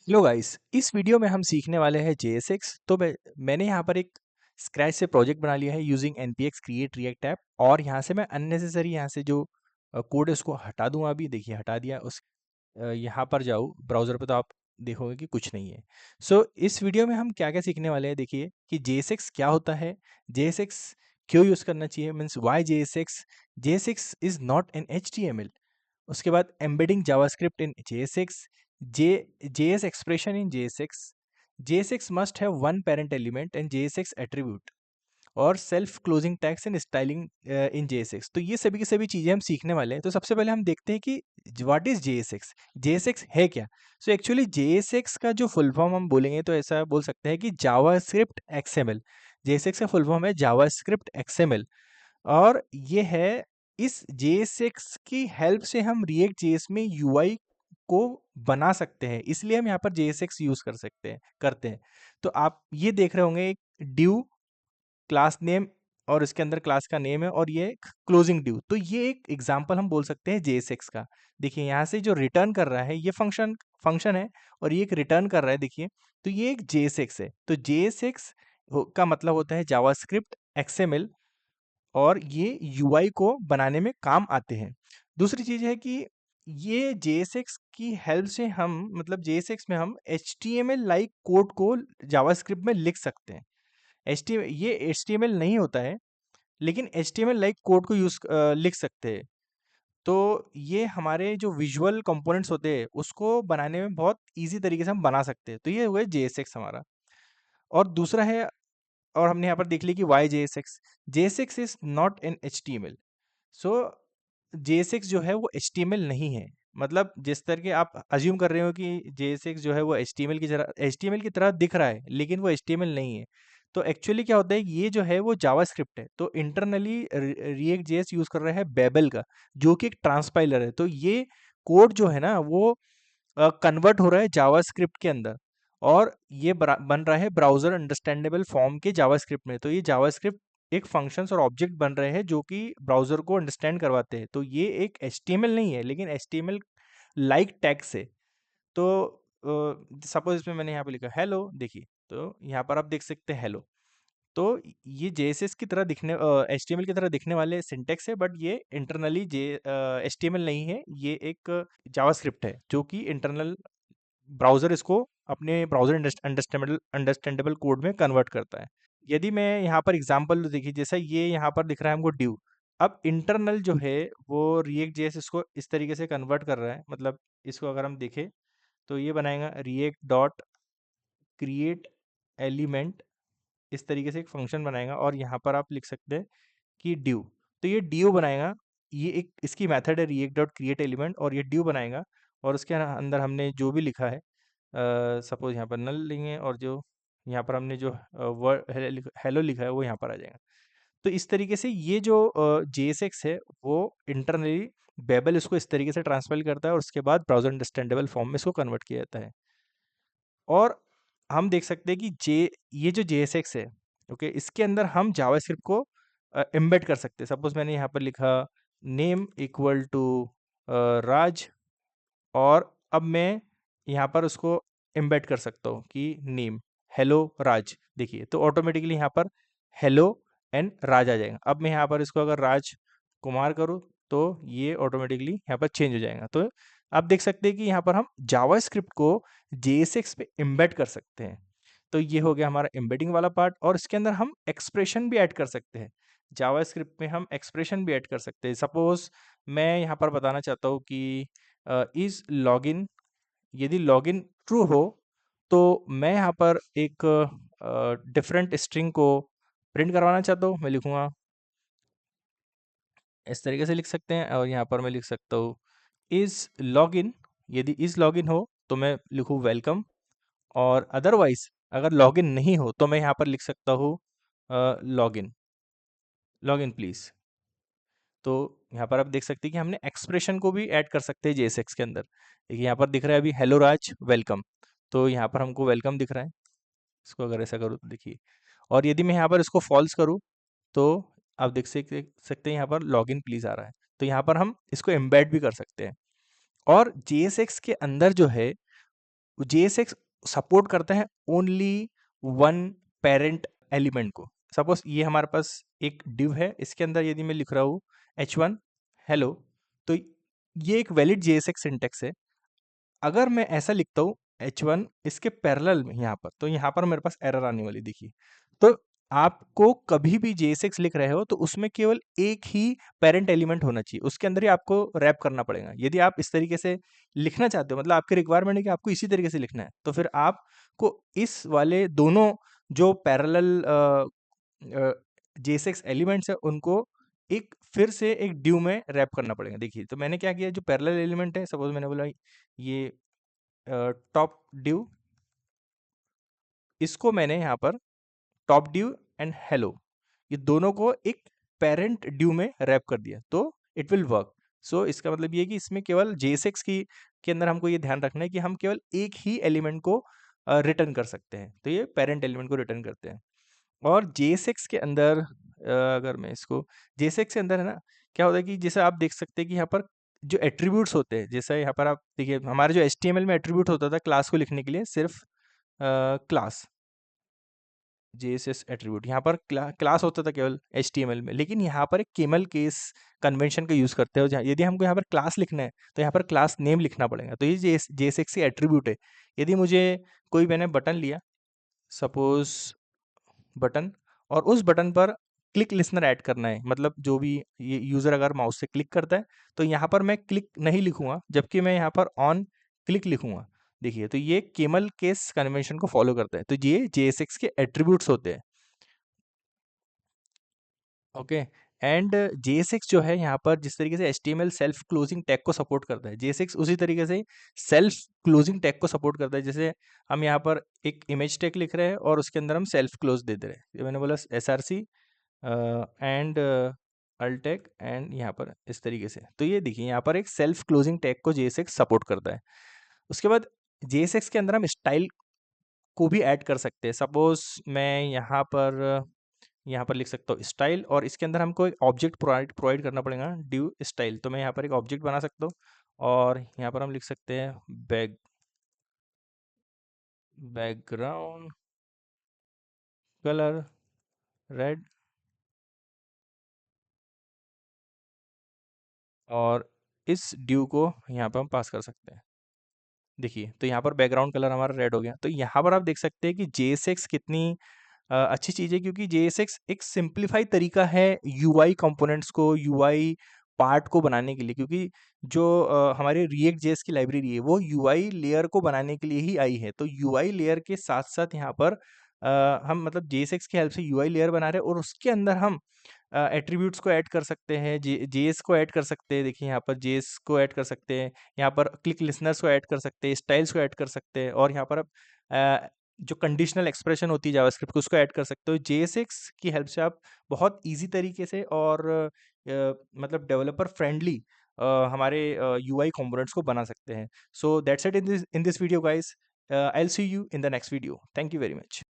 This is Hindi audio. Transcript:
हेलो गाइस, इस वीडियो में हम सीखने वाले हैं JSX। तो मैंने यहाँ पर एक स्क्रैच से प्रोजेक्ट बना लिया है using npx create react app. और यहाँ से मैं अननेसेसरी यहाँ से जो कोड है उसको हटा दूंगा। अभी देखिए हटा दिया। यहाँ पर जाओ ब्राउज़र पे तो आप देखोगे कि कुछ नहीं है। इस वीडियो में हम क्या क्या सीखने वाले हैं, देखिए कि JSX क्या होता है, JSX क्यों यूज़ करना चाहिए, means why JSX is not an HTML। उसके बाद embedding JavaScript in JSX, JS expression in JSX, JSX must have one parent element and JSX attribute और self closing tags and styling in JSX। तो ये सभी की सभी चीज़ें हम सीखने वाले हैं। तो सबसे पहले हम देखते हैं कि व्हाट इज JSX, JSX है क्या। एक्चुअली JSX का जो फुल फॉर्म हम बोलेंगे तो ऐसा बोल सकते हैं कि जावास्क्रिप्ट XML। JSX का फुल फॉर्म है जावास्क्रिप्ट XML। और ये है, इस JSX की हेल्प से हम रिएक्ट जेएस में यूआई को बना सकते हैं, इसलिए हम यहाँ पर JSX यूज करते हैं। तो आप ये देख रहे होंगे एक ड्यू क्लास नेम और इसके अंदर क्लास का नेम है और ये क्लोजिंग ड्यू। तो ये एक एग्जांपल हम बोल सकते हैं JSX का। देखिए यहाँ से जो रिटर्न कर रहा है ये फंक्शन फंक्शन है और ये एक रिटर्न कर रहा है, देखिए। तो ये एक JSX है। तो JSX का मतलब होता है जावास्क्रिप्ट XML और ये यूआई को बनाने में काम आते हैं। दूसरी चीज़ है कि ये JSX की हेल्प से हम मतलब JSX में हम HTML लाइक कोड को जावास्क्रिप्ट में लिख सकते हैं। ये HTML नहीं होता है, लेकिन HTML लाइक कोड को लिख सकते हैं। तो ये हमारे जो विजुअल कंपोनेंट्स होते हैं उसको बनाने में बहुत ईजी तरीके से हम बना सकते हैं। तो ये हुआ JSX हमारा। और दूसरा है, और हमने यहाँ पर देख लिया कि why JSX, JSX is not an HTML। So JSX जो है वो HTML नहीं है। मतलब जिस तरह के आप अज्यूम कर रहे हो कि JSX जो है वो HTML की तरह दिख रहा है, लेकिन वो HTML नहीं है। तो एक्चुअली क्या होता है, ये जो है वो जावास्क्रिप्ट है। तो इंटरनली रिएक्ट जेएस यूज कर रहा है बेबल का, जो कि एक ट्रांसपाइलर है। तो ये कोड जो है ना वो कन्वर्ट हो रहा है जावास्क्रिप्ट के अंदर, और ये बन रहा है ब्राउजर अंडरस्टैंडेबल फॉर्म के जावास्क्रिप्ट में। तो ये जावास्क्रिप्ट एक फंक्शंस और ऑब्जेक्ट बन रहे हैं जो कि ब्राउजर को अंडरस्टैंड करवाते हैं। तो ये एक HTML नहीं है, लेकिन HTML लाइक टैग्स है। तो सपोज इसमें मैंने यहाँ पे लिखा हेलो, देखिए तो यहाँ पर आप देख सकते हैं हेलो। तो ये JSS की तरह दिखने HTML की तरह दिखने वाले सिंटेक्स है, बट ये इंटरनली HTML नहीं है। ये एक जावास्क्रिप्ट है जो कि इंटरनल ब्राउज़र इसको अपने ब्राउज़र अंडरस्टैंडेबल अंडरस्टैंडेबल कोड में कन्वर्ट करता है। यदि मैं यहाँ पर एग्जांपल दूं, देखिए जैसा ये यहाँ पर दिख रहा है हमको ड्यू। अब इंटरनल जो है वो रिएक्ट जेएस इसको इस तरीके से कन्वर्ट कर रहा है। मतलब इसको अगर हम देखें तो ये बनाएगा रिएक्ट डॉट क्रिएट एलिमेंट, इस तरीके से एक फंक्शन बनाएगा और यहाँ पर आप लिख सकते हैं कि ड्यू। तो ये ड्यू बनाएगा, ये एक इसकी मेथड है रिएक्ट डॉट क्रिएट एलिमेंट, और ये ड्यू बनाएगा। और उसके अंदर हमने जो भी लिखा है, सपोज यहाँ पर नल लेंगे और जो यहाँ पर हमने जो वर्ड हेलो लिखा है वो यहाँ पर आ जाएगा। तो इस तरीके से ये जो JSX है वो इंटरनली बेबल इसको इस तरीके से ट्रांसफर करता है और उसके बाद ब्राउजर अंडरस्टैंडेबल फॉर्म में इसको कन्वर्ट किया जाता है। और हम देख सकते हैं कि ये जो JSX है, ओके, इसके अंदर हम जावास्क्रिप्ट को एम्बेड कर सकते हैं। सपोज मैंने यहाँ पर लिखा नेम इक्वल टू राज, और अब मैं यहाँ पर उसको एम्बेड कर सकता हूँ कि नेम हेलो राज। देखिए तो ऑटोमेटिकली यहाँ पर हेलो एंड राज आ जाएगा। अब मैं यहाँ पर इसको अगर राज कुमार करूँ तो ये ऑटोमेटिकली यहाँ पर चेंज हो जाएगा। तो आप देख सकते हैं कि यहाँ पर हम जावास्क्रिप्ट को JSX पे एम्बेड कर सकते हैं। तो ये हो गया हमारा एम्बेडिंग वाला पार्ट। और इसके अंदर हम एक्सप्रेशन भी ऐड कर सकते हैं। जावास्क्रिप्ट में हम एक्सप्रेशन भी ऐड कर सकते हैं। सपोज मैं यहाँ पर बताना चाहता हूँ कि इज लॉगिन, यदि लॉगिन ट्रू हो तो मैं यहाँ पर एक डिफरेंट स्ट्रिंग को प्रिंट करवाना चाहता हूँ। मैं लिखूँगा, इस तरीके से लिख सकते हैं, और यहाँ पर मैं लिख सकता हूँ इज लॉगिन। यदि इज लॉगिन हो तो मैं लिखूँ वेलकम, और अदरवाइज अगर लॉगिन नहीं हो तो मैं यहाँ पर लिख सकता हूँ लॉगिन, लॉगिन प्लीज़। तो यहाँ पर आप देख सकते हैं कि हमने एक्सप्रेशन को भी ऐड कर सकते हैं JSX के अंदर। देखिए यहाँ पर दिख रहा है अभी हेलो राज वेलकम। तो यहाँ पर हमको वेलकम दिख रहा है। इसको अगर ऐसा करूँ तो देखिए, और यदि मैं यहाँ पर इसको फॉल्स करूँ तो आप देख सकते हैं यहाँ पर लॉगिन प्लीज आ रहा है। तो यहाँ पर हम इसको एम्बेड भी कर सकते हैं। और JSX के अंदर जो है JSX सपोर्ट करता है ओनली वन पेरेंट एलिमेंट को। सपोज ये हमारे पास एक डिव है, इसके अंदर यदि मैं लिख रहा हूँ h1 हेलो, तो ये एक वैलिड JSX सिंटेक्स है। अगर मैं ऐसा लिखता हूँ h1 इसके पैरेलल में यहाँ पर, तो यहाँ पर मेरे पास एरर आने वाली देखिए। तो आपको कभी भी JSX लिख रहे हो तो उसमें केवल एक ही पेरेंट एलिमेंट होना चाहिए, उसके अंदर ही आपको रैप करना पड़ेगा। यदि आप इस तरीके से लिखना चाहते हो, मतलब आपकी रिक्वायरमेंट है कि आपको इसी तरीके से लिखना है, तो फिर आपको इस वाले दोनों जो पैरेलल JSX एलिमेंट्स है उनको एक फिर से एक ड्यू में रैप करना पड़ेगा। देखिए तो मैंने क्या किया, जो पैरेलल एलिमेंट है, सपोज मैंने बोला ये टॉप ड्यू, इसको मैंने यहाँ पर टॉप ड्यू एंड हेलो, ये दोनों को एक पेरेंट ड्यू में रैप कर दिया, तो इट विल वर्क। सो इसका मतलब ये है कि इसमें केवल JSX की के अंदर हमको ये ध्यान रखना है कि हम केवल एक ही एलिमेंट को रिटर्न कर सकते हैं, तो ये पेरेंट एलिमेंट को रिटर्न करते हैं। और JSX के अंदर अगर मैं इसको JSX के अंदर है ना, क्या होता है कि जैसे आप देख सकते हैं कि यहाँ पर जो एट्रीब्यूट्स होते हैं, जैसे यहाँ पर आप देखिए हमारे जो HTML में एट्रीब्यूट होता था क्लास को लिखने के लिए, सिर्फ क्लास JSS एट्रीब्यूट, यहाँ पर क्लास होता था केवल HTML में, लेकिन यहाँ पर एक केमल केस कन्वेंशन का यूज़ करते हो, जहाँ यदि हमको यहाँ पर क्लास लिखना है तो यहाँ पर क्लास नेम लिखना पड़ेगा। तो ये JSX की एट्रीब्यूट है। यदि मुझे कोई मैंने बटन लिया, सपोज बटन, और उस बटन पर क्लिक लिसनर ऐड करना है, मतलब जो भी ये यूज़र अगर माउस से क्लिक करता है तो यहाँ पर मैं क्लिक नहीं लिखूंगा, जबकि मैं यहाँ पर ऑन क्लिक लिखूंगा। देखिए तो ये केमल केस कन्वेंशन को फॉलो करता है, तो ये JSX के एट्रीब्यूट्स होते हैं। ओके। एंड JSX जो है यहाँ पर जिस तरीके से HTML सेल्फ क्लोजिंग टैग को सपोर्ट करता है, JSX उसी तरीके से सेल्फ क्लोजिंग टैग को सपोर्ट करता है। जैसे हम यहाँ पर एक इमेज टैग लिख रहे हैं और उसके अंदर हम सेल्फ क्लोज दे दे रहे हैं, ये मैंने बोला SRC एंड अल्टेक एंड यहाँ पर इस तरीके से, तो ये देखिए यहाँ पर एक सेल्फ क्लोजिंग टैग को JSX सपोर्ट करता है। उसके बाद JSX के अंदर हम स्टाइल को भी ऐड कर सकते हैं। सपोज मैं यहाँ पर लिख सकता हूँ स्टाइल, और इसके अंदर हमको एक ऑब्जेक्ट प्रोवाइड करना पड़ेगा, ड्यू स्टाइल। तो मैं यहाँ पर एक ऑब्जेक्ट बना सकता हूँ और यहाँ पर हम लिख सकते हैं बैकग्राउंड कलर रेड, और इस ड्यू को यहाँ पर हम पास कर सकते हैं। देखिए तो यहाँ पर बैकग्राउंड कलर हमारा रेड हो गया। तो यहाँ पर आप देख सकते हैं कि JSX कितनी अच्छी चीज़ है, क्योंकि JSX एक सिंप्लीफाई तरीका है UI कंपोनेंट्स को, UI पार्ट को बनाने के लिए, क्योंकि जो हमारे रिएक्ट जेएस की लाइब्रेरी है वो UI लेयर को बनाने के लिए ही आई है। तो UI लेयर के साथ साथ यहाँ पर हम मतलब JSX की हेल्प से UI लेयर बना रहे हैं, और उसके अंदर हम एट्रीब्यूट्स को ऐड कर सकते हैं, JS को ऐड कर सकते हैं। देखिए यहाँ पर JS को ऐड कर सकते हैं, यहाँ पर क्लिक लिसनर्स को ऐड कर सकते हैं, स्टाइल्स को ऐड कर सकते हैं, और यहाँ पर आप जो कंडीशनल एक्सप्रेशन होती है जावास्क्रिप्ट की उसको ऐड कर सकते हो। JSX की हेल्प से आप बहुत ईजी तरीके से और मतलब डेवलपर फ्रेंडली हमारे UI कंपोनेंट्स को बना सकते हैं। So that's it in this video guys. I'll see you in the next video. Thank you very much.